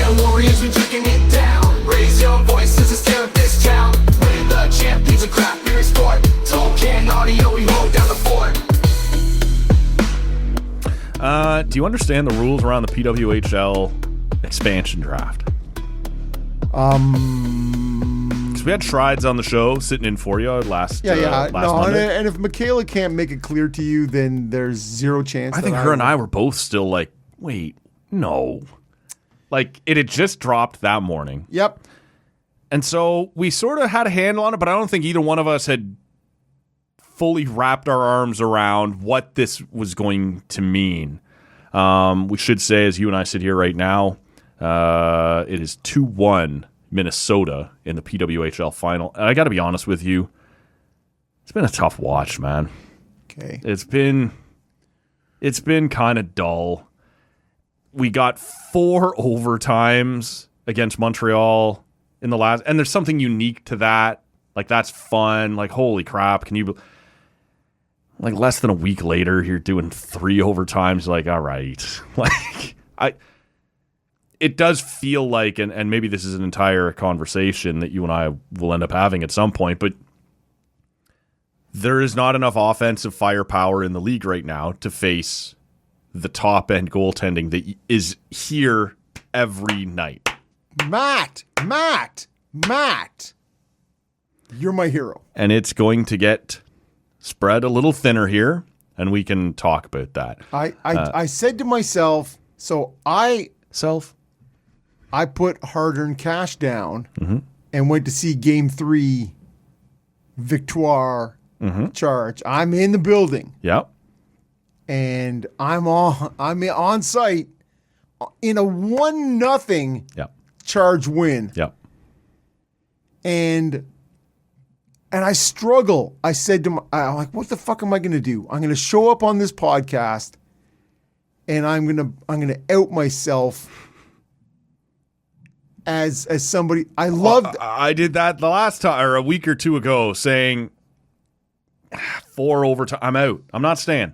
The Warriors, we're taking it down. Raise your voices and stare at this town. We're the champions of craft beer sport. Tall can audio, we hold down the fort. Do you understand the rules around the PWHL expansion draft? Because we had Shrides on the show sitting in for you last Monday. And if Michaela can't make it clear to you, then there's zero chance. I think her and I were both still like, wait, no. Like, it had just dropped that morning. Yep. And so we sort of had a handle on it, but I don't think either one of us had fully wrapped our arms around what this was going to mean. We should say, as you and I sit here right now, it is 2-1 Minnesota in the PWHL final. And I got to be honest with you, it's been a tough watch, man. Okay. It's been kind of dull. We got 4 overtimes against Montreal in the last, and there's something unique to that. Like, that's fun. Like, holy crap, can you, like, less than a week later, you're doing 3 overtimes. Like, all right. Like, it does feel like, and maybe this is an entire conversation that you and I will end up having at some point, but there is not enough offensive firepower in the league right now to face the top-end goaltending that is here every night. Matt, you're my hero. And it's going to get spread a little thinner here, and we can talk about that. I said to myself, I put hard-earned cash down and went to see Game 3 Victoire Charge. I'm in the building. Yep. And I'm on site in a 1-0 Charge win. Yep. And I struggle. I said to I'm like, what the fuck am I going to do? I'm going to show up on this podcast and I'm going to out myself as somebody I loved. I did that the last time, or a week or two ago, saying 4 overtime. I'm out. I'm not staying.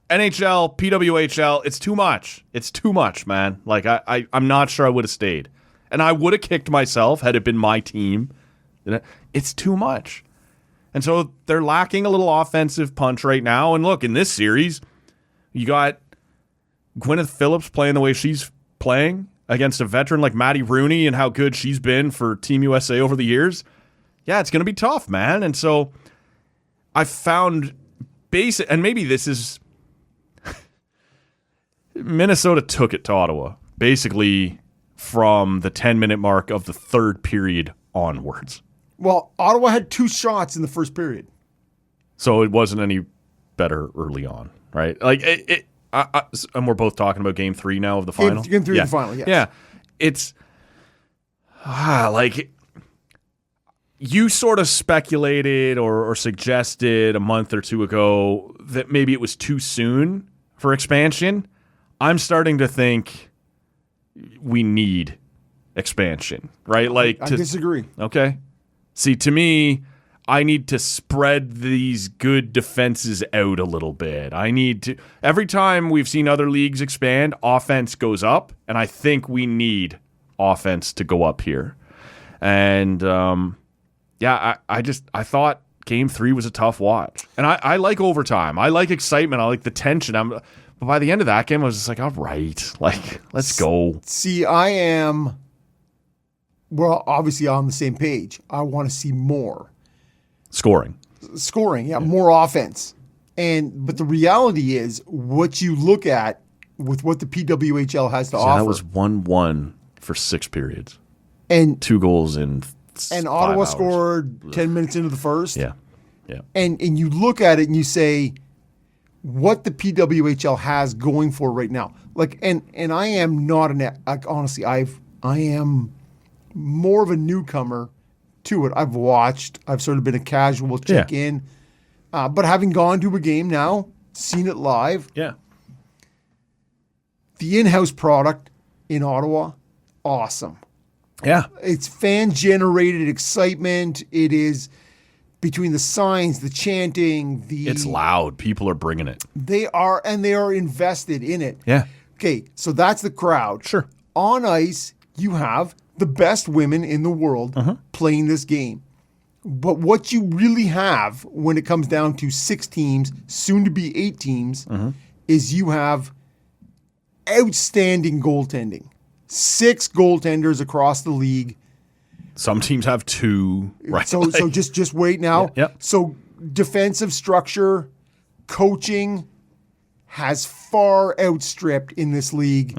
NHL, PWHL, it's too much. It's too much, man. Like, I'm not sure I would have stayed. And I would have kicked myself had it been my team. It's too much. And so they're lacking a little offensive punch right now. And look, in this series, you got Gwyneth Phillips playing the way she's playing against a veteran like Maddie Rooney and how good she's been for Team USA over the years. Yeah, it's going to be tough, man. And so I found basic, and maybe this is Minnesota took it to Ottawa, basically from the 10-minute mark of the third period onwards. Well, Ottawa had 2 shots in the first period. So it wasn't any better early on, right? Like, and we're both talking about Game 3 now of the final? Game 3 of the final, yes. Yeah. It's, like, you sort of speculated or suggested a month or two ago that maybe it was too soon for expansion. I'm starting to think we need expansion, right? Like, I disagree. Okay. See, to me, I need to spread these good defenses out a little bit. I need to, every time we've seen other leagues expand, offense goes up, and I think we need offense to go up here. And, I thought Game 3 was a tough watch. And I like overtime. I like excitement. I like the tension. But by the end of that game, I was just like, all right, like, let's go. See, we're obviously on the same page. I want to see more. Scoring, yeah, more offense. But the reality is, what you look at with what the PWHL has to offer. That was 1-1 for 6 periods. And 2 goals in 5 Ottawa hours. scored 10 minutes into the first. Yeah. And you look at it and you say, what the PWHL has going for right now. Like, and I am not honestly, I am more of a newcomer to it. I've sort of been a casual check-in. But having gone to a game now, seen it live. Yeah. The in-house product in Ottawa, awesome. Yeah. It's fan-generated excitement. It is between the signs, the chanting, It's loud. People are bringing it. They are invested in it. Yeah. Okay, so that's the crowd. Sure. On ice, you have the best women in the world playing this game. But what you really have when it comes down to 6 teams, soon to be 8 teams, is you have outstanding goaltending. 6 goaltenders across the league. Some teams have 2. Right. So just wait now. Yeah. So defensive structure, coaching has far outstripped in this league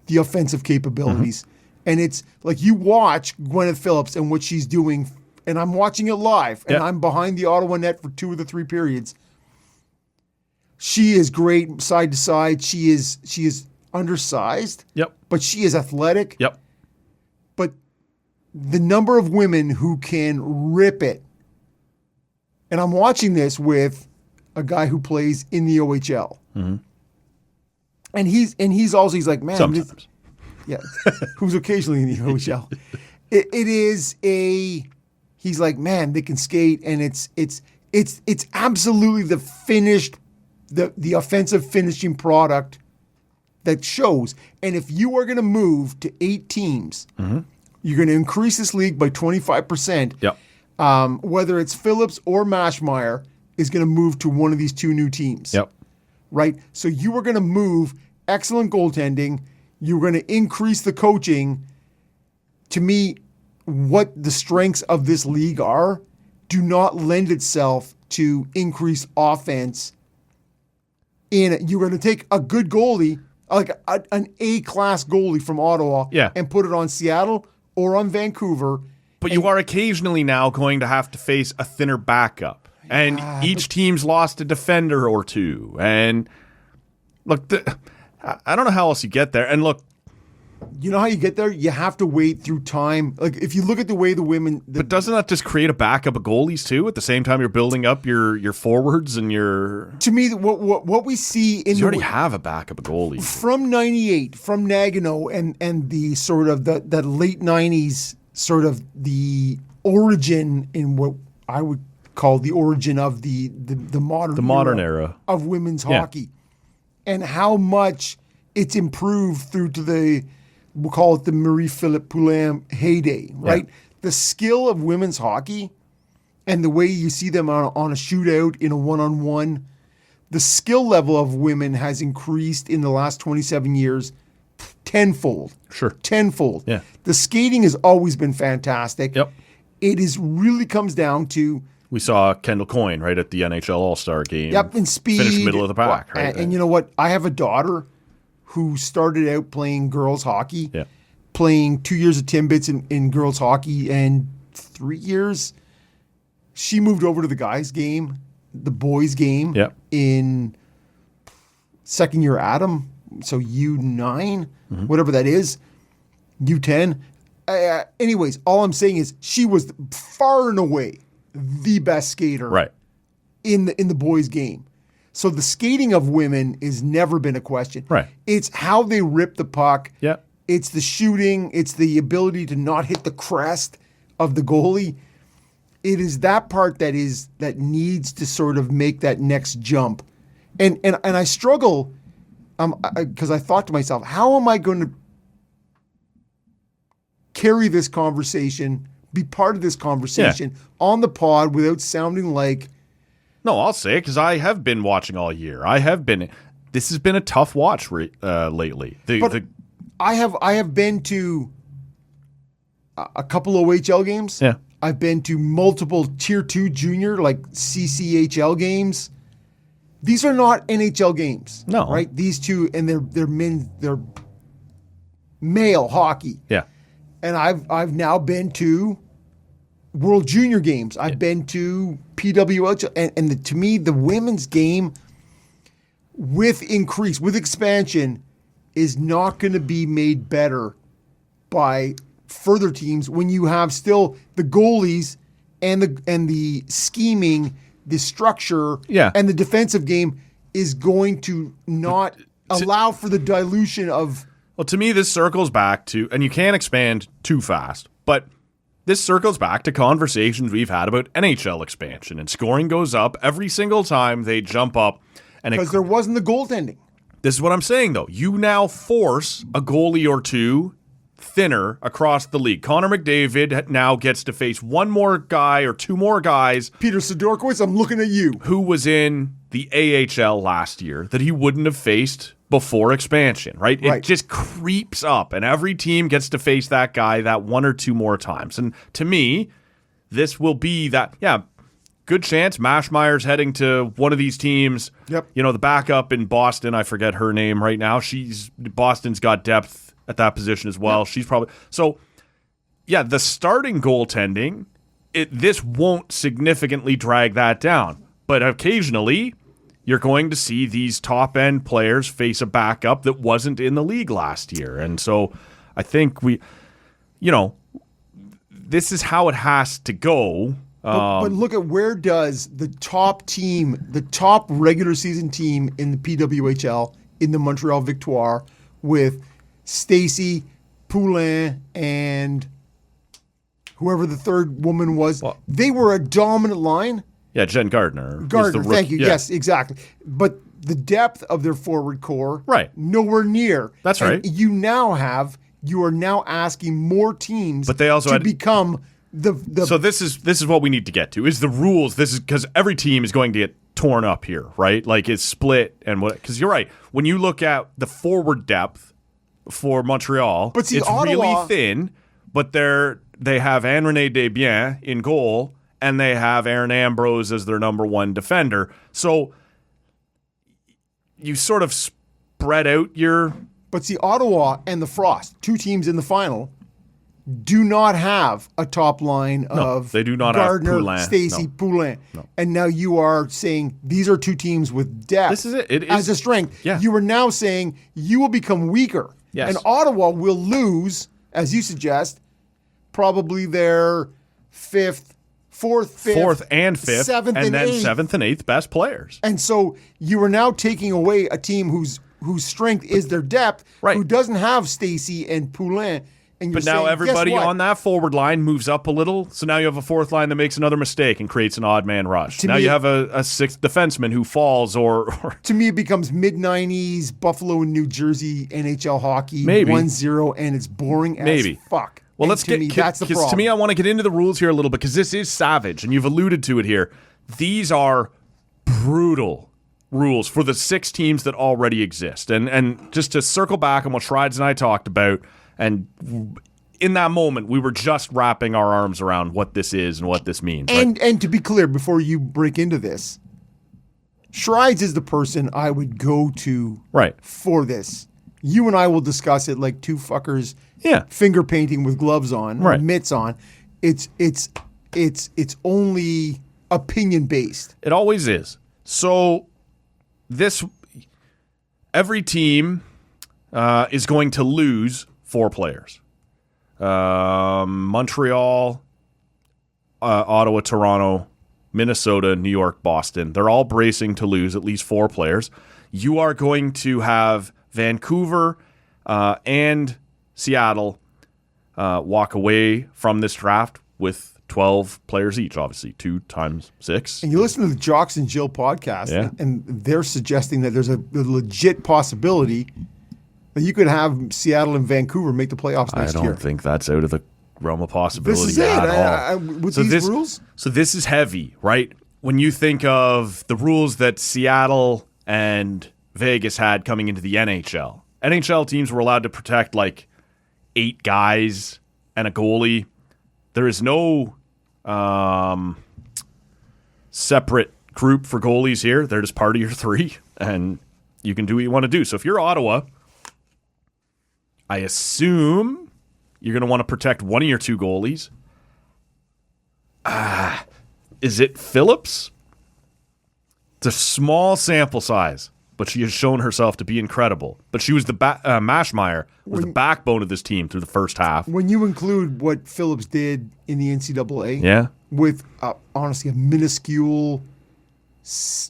the offensive capabilities. And it's like you watch Gwyneth Phillips and what she's doing, and I'm watching it live, and I'm behind the Ottawa net for 2 of the 3 periods. She is great side to side. She is undersized. Yep. But she is athletic. Yep. But the number of women who can rip it, and I'm watching this with a guy who plays in the OHL, and he's like, man, Sometimes. who's occasionally in the OHL. He's like, man, they can skate, and it's absolutely the finished, the offensive finishing product that shows. And if you are going to move to 8 teams, you're going to increase this league by 25%. Yep. Whether it's Phillips or Mashmeyer is going to move to one of these 2 new teams. Yep. Right? So you are going to move excellent goaltending. You're going to increase the coaching. To me, what the strengths of this league are do not lend itself to increased offense. And you're going to take a good goalie, like an A-class goalie from Ottawa, and put it on Seattle or on Vancouver. But you are occasionally now going to have to face a thinner backup. And each team's lost a defender or 2. And look, I don't know how else you get there. And look, you know how you get there? You have to wait through time. Like if you look at the way the women, but doesn't that just create a backup of goalies too? At the same time, you're building up your forwards and your. To me, what we see in you already have a backup of goalies from '98, from Nagano, and the sort of the late '90s, sort of the origin in what I would call the origin of the modern era of women's hockey, and how much it's improved through to we'll call it the Marie-Philippe Poulin heyday, right? Yeah. The skill of women's hockey and the way you see them on a shootout in a one-on-one, the skill level of women has increased in the last 27 years tenfold. Sure. Tenfold. Yeah. The skating has always been fantastic. Yep. It really comes down to... We saw Kendall Coyne right at the NHL All-Star game. Yep, in speed. Finished middle of the pack. Right? And you know what? I have a daughter who started out playing girls hockey, playing 2 years of Timbits in girls hockey, and 3 years she moved over to the guys' game, the boys' game, in second year Adam, so U9, whatever that is, U10. Anyways, all I'm saying is she was far and away the best skater in the boys' game. So the skating of women has never been a question. Right. It's how they rip the puck. Yeah. It's the shooting. It's the ability to not hit the crest of the goalie. It is that part that needs to sort of make that next jump. And I struggle because I thought to myself, how am I going to carry this conversation, be part of this conversation on the pod without sounding like... No, I'll say it because I have been watching all year. This has been a tough watch lately. I have been to a couple OHL games. Yeah. I've been to multiple Tier 2 junior, like CCHL games. These are not NHL games. No. Right? These two, and they're male hockey. Yeah. And I've now been to World Junior games. I've been to PWHL, and to me, the women's game with expansion is not going to be made better by further teams when you have still the goalies and the scheming, the structure, and the defensive game is going to not allow for the dilution of. Well, to me, this circles back to, and you can't expand too fast, but this circles back to conversations we've had about NHL expansion, and scoring goes up every single time they jump up. Because there wasn't the goaltending. This is what I'm saying, though. You now force a goalie or 2 thinner across the league. Connor McDavid now gets to face one more guy or two more guys. Peter Sidorkowicz, I'm looking at you. Who was in the AHL last year that he wouldn't have faced before expansion, right? It just creeps up, and every team gets to face that guy that one or two more times. And to me, this will be that, good chance Mashmeyer's heading to one of these teams. Yep. You know, the backup in Boston, I forget her name right now. Boston's got depth at that position as well. Yep. She's probably so. Yeah, the starting goaltending, this won't significantly drag that down, but occasionally you're going to see these top end players face a backup that wasn't in the league last year, and so I think this is how it has to go. But look at where does the top team, the top regular season team in the PWHL, in the Montreal Victoire, with Stacey, Poulin, and whoever the third woman was, they were a dominant line. Yeah, Jen Gardner. Thank you. Yeah. Yes, exactly. But the depth of their forward core, nowhere near. That's right. And you are now asking more teams but they also become the. So this is what we need to get to, is the rules. This is because every team is going to get torn up here, right? Like it's split and what, because you're right. When you look at the forward depth for Montreal, but see, it's Ottawa, really thin, but they have Anne-Renee Desbiens in goal, and they have Aaron Ambrose as their number one defender. So you sort of spread out your... But see, Ottawa and the Frost, two teams in the final, do not have a top line of they do not Gardner, have Poulin. Stacey, Poulin. No. And now you are saying these are two teams with depth. This is it. It as is a strength. Yeah. You are now saying you will become weaker. Yes. And Ottawa will lose, as you suggest, probably their fourth and fifth, seventh and then eighth. Seventh and eighth best players. And so you are now taking away a team whose strength is their depth, who doesn't have Stacey and Poulin. And you're but now saying, everybody on that forward line moves up a little, so now you have a fourth line that makes another mistake and creates an odd man rush. Now you have a sixth defenseman who falls or to me, it becomes mid-90s Buffalo and New Jersey NHL hockey, maybe 1-0, and it's boring as fuck. Well, that's the problem. To me, I want to get into the rules here a little bit because this is savage, and you've alluded to it here. These are brutal rules for the 6 teams that already exist. And just to circle back on what Shrides and I talked about, and in that moment, we were just wrapping our arms around what this is and what this means. And to be clear, before you break into this, Shrides is the person I would go to for this. You and I will discuss it like two fuckers finger painting with gloves on, or mitts on. It's only opinion based. It always is. So every team is going to lose 4 players. Montreal, Ottawa, Toronto, Minnesota, New York, Boston. They're all bracing to lose at least 4 players. You are going to have Vancouver and Seattle walk away from this draft with 12 players each, obviously 2 times 6. And you listen to the Jocks and Jill podcast, and they're suggesting that there's a legit possibility that you could have Seattle and Vancouver make the playoffs next year. I don't think that's out of the realm of possibility. This is at all. With these rules? So this is heavy, right? When you think of the rules that Seattle and Vegas had coming into the NHL. NHL teams were allowed to protect like 8 guys and a goalie. There is no separate group for goalies here. They're just part of your 3, and you can do what you want to do. So if you're Ottawa, I assume you're going to want to protect one of your 2 goalies. Is it Phillips? It's a small sample size, but she has shown herself to be incredible. But she was Mashmeyer was the backbone of this team through the first half. When you include what Phillips did in the NCAA, with honestly a minuscule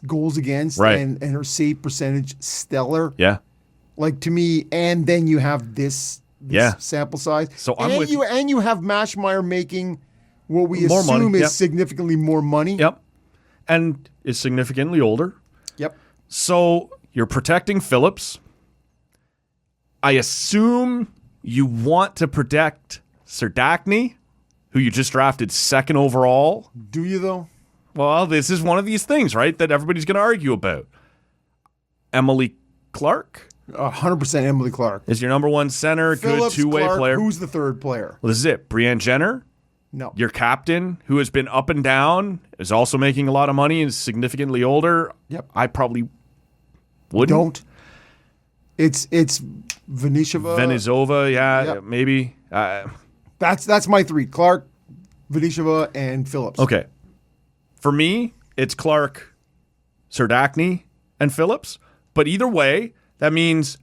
goals against and her save percentage stellar. Yeah. Like to me, and then you have this sample size. So you have Mashmeyer making what we more assume money. is significantly more money. Yep. And is significantly older. Yep. So you're protecting Phillips. I assume You want to protect Serdachny, who you just drafted second overall. Do you, though? Well, this is one of these things, right, that everybody's going to argue about. Emily Clark 100% Emily Clark. is your number one center, Phillips, good two-way Clark, player. Who's the third player? Well, this is it. Brianne Jenner, No. your captain, who has been up and down, is also making a lot of money and is significantly older. Yep. I probably wouldn't. Don't. It's Venishova. Venizova, yeah, Yep. maybe. That's my three: Clark, Venishova, and Phillips. Okay. For me, it's Clark, Serdachny, and Phillips. But either way, that means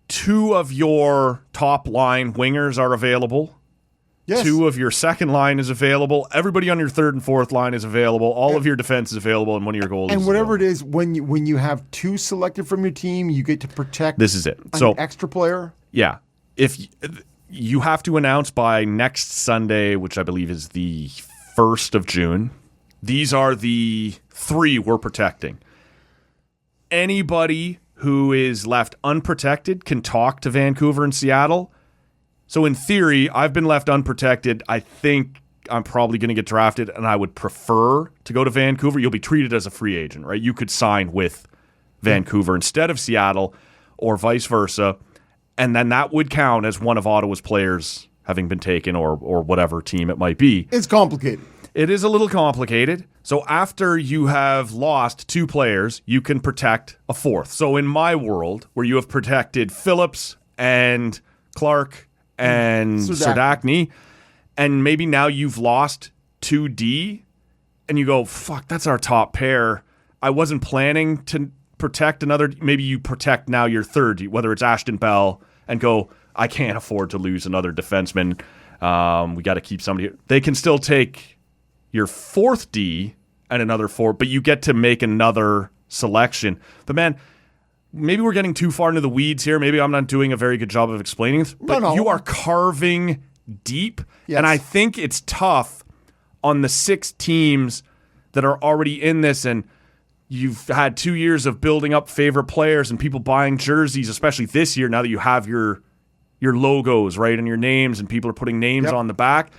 two of your top line wingers are available. Yes. Two of your second line is available. Everybody on your third and fourth line is available. All of your defense is available, and one of your goalies. And is whatever available. it is, when you have two selected from your team, you get to protect. This is it. An So extra player. yeah, if you have to announce by next Sunday, which I believe is the 1st of June, these are the three we're protecting. Anybody who is left unprotected can talk to Vancouver and Seattle. So in theory, I've been left unprotected. I think I'm probably going to get drafted, and I would prefer to go to Vancouver. You'll be treated as a free agent, right? You could sign with Vancouver instead of Seattle or vice versa, and then that would count as one of Ottawa's players having been taken or whatever team it might be. It's complicated. It is a little complicated. So after you have lost two players, you can protect a fourth. So in my world, where you have protected Phillips and Clark and Serdachny, and maybe now you've lost 2D, and you go, fuck, that's our top pair. I wasn't planning to protect another. Maybe you protect now your third, whether it's Ashton Bell, and go, I can't afford to lose another defenseman. We got to keep somebody. They can still take your fourth D and another four, but you get to make another selection. But man, maybe we're getting too far into the weeds here. Maybe I'm not doing a very good job of explaining this, but No. you are carving deep. Yes. And I think it's tough on the 6 teams that are already in this, and you've had 2 years of building up favorite players and people buying jerseys, especially this year now that you have your logos, right, and your names, and people are putting names on the back.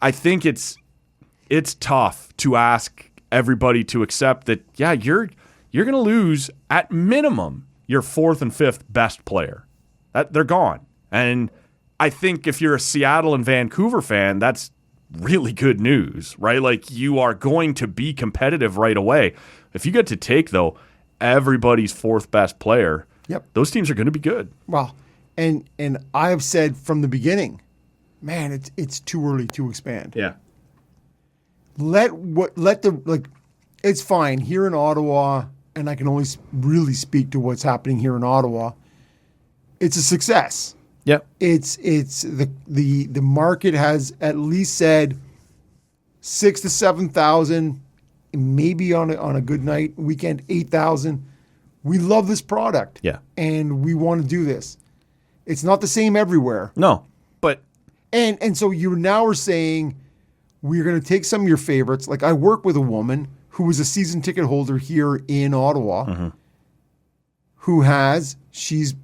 I think it's tough to ask everybody to accept that, yeah, you're going to lose at minimum your fourth and fifth best player. They're gone. And I think if you're a Seattle and Vancouver fan, that's really good news, right? Like, you are going to be competitive right away. If you get to take, though, everybody's fourth best player, those teams are going to be good. Well, and I've said from the beginning, man, it's too early to expand. Yeah. It's fine here in Ottawa, and I can only really speak to what's happening here in Ottawa. It's a success. Yep. It's the market has at least said 6,000 to 7,000, maybe on a good night weekend 8,000. We love this product. Yeah. And we want to do this. It's not the same everywhere. No, but And so you now are saying we're going to take some of your favorites. Like, I work with a woman who was a season ticket holder here in Ottawa, who she's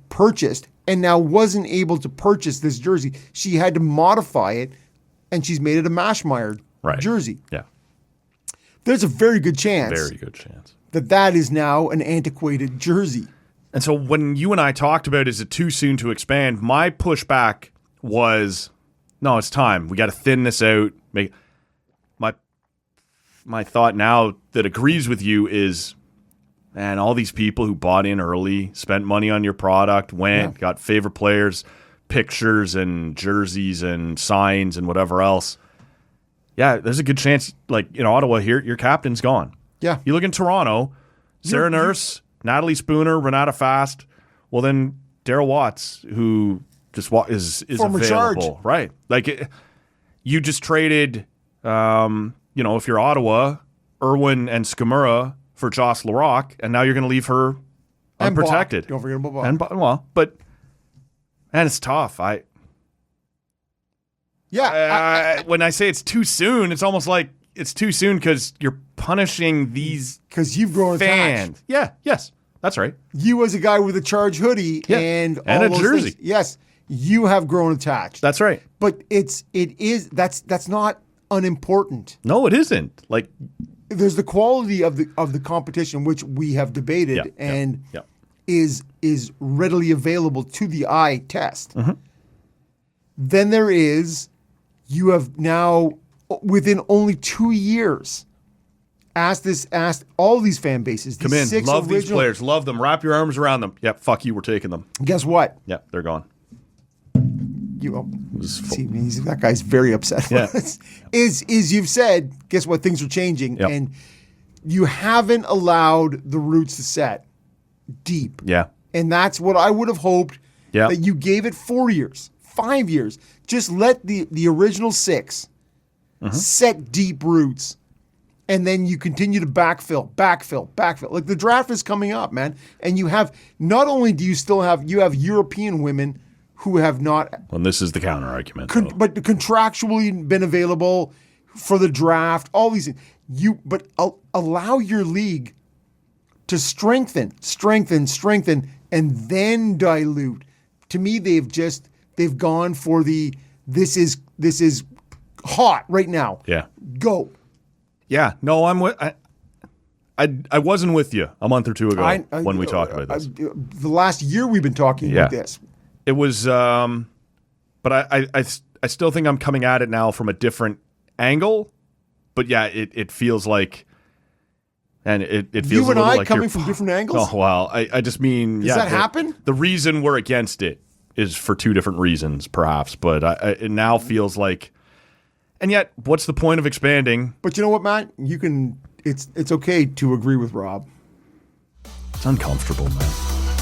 purchased and now wasn't able to purchase this jersey. She had to modify it, and she's made it a Mashmeyer jersey. Yeah. There's a very good chance that is now an antiquated jersey. And so when you and I talked about, is it too soon to expand, my pushback was, no, it's time. We got to thin this out. My thought now that agrees with you is, man, all these people who bought in early, spent money on your product, got favorite players, pictures and jerseys and signs and whatever else. Yeah, there's a good chance, like in Ottawa here, your captain's gone. Yeah. You look in Toronto, Sarah Nurse, Natalie Spooner, Renata Fast. Well, then Darryl Watts, who just is Former available, Charge. right? Like, you just traded, if you're Ottawa, Irwin and Skamura for Joss Larocque, and now you're going to leave her And unprotected. Bach. Don't forget about Bach. And it's tough. When I say it's too soon, it's almost like it's too soon because you're punishing these because you've grown fans. attached. Yeah, yes. That's right. You as a guy with a Charge hoodie and all a those jersey. things, yes, you have grown attached. That's right. But that's not unimportant. No, it isn't. Like, There's the quality of the competition, which we have debated and is readily available to the eye test. Mm-hmm. Then there is, you have now within only 2 years asked all these fan bases. come in, 6 love these original- players, love them, wrap your arms around them. Yep, fuck you, we're taking them. Guess what? Yep, they're gone. That guy's very upset. Yeah. is you've said, guess what? Things are changing, Yep. and you haven't allowed the roots to set deep. Yeah. And that's what I would have hoped. Yeah. That you gave it 4 years, 5 years. Just let the original 6 set deep roots, and then you continue to backfill. Like the draft is coming up, man, and you have not only do you have European women who have not, And this is the counter argument. but contractually been available for the draft. All these things. Allow your league to strengthen, and then dilute. To me, they've gone for this is hot right now. Yeah. Go. Yeah. No, I'm with. I wasn't with you a month or two ago when we talked about this. The last year we've been talking about this. It was, but I still think I'm coming at it now from a different angle. But yeah, it feels like, and it feels You a and little I like coming you're- from different angles? Oh well, I just mean, Does that happen? The reason we're against it is for 2 different reasons, perhaps. But it now feels like, and yet, what's the point of expanding? But you know what, Matt? You can. It's okay to agree with Rob. It's uncomfortable, man.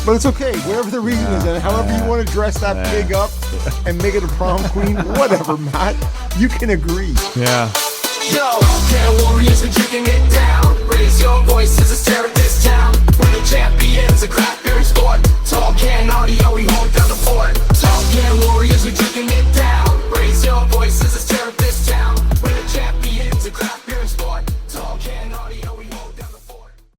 But it's okay, whatever the reason is, and however you want to dress that pig up and make it a prom queen, whatever, Matt. You can agree. Yeah. Yo, Warriors are kicking it down. Raise your voices and stare at this town. We're the champ.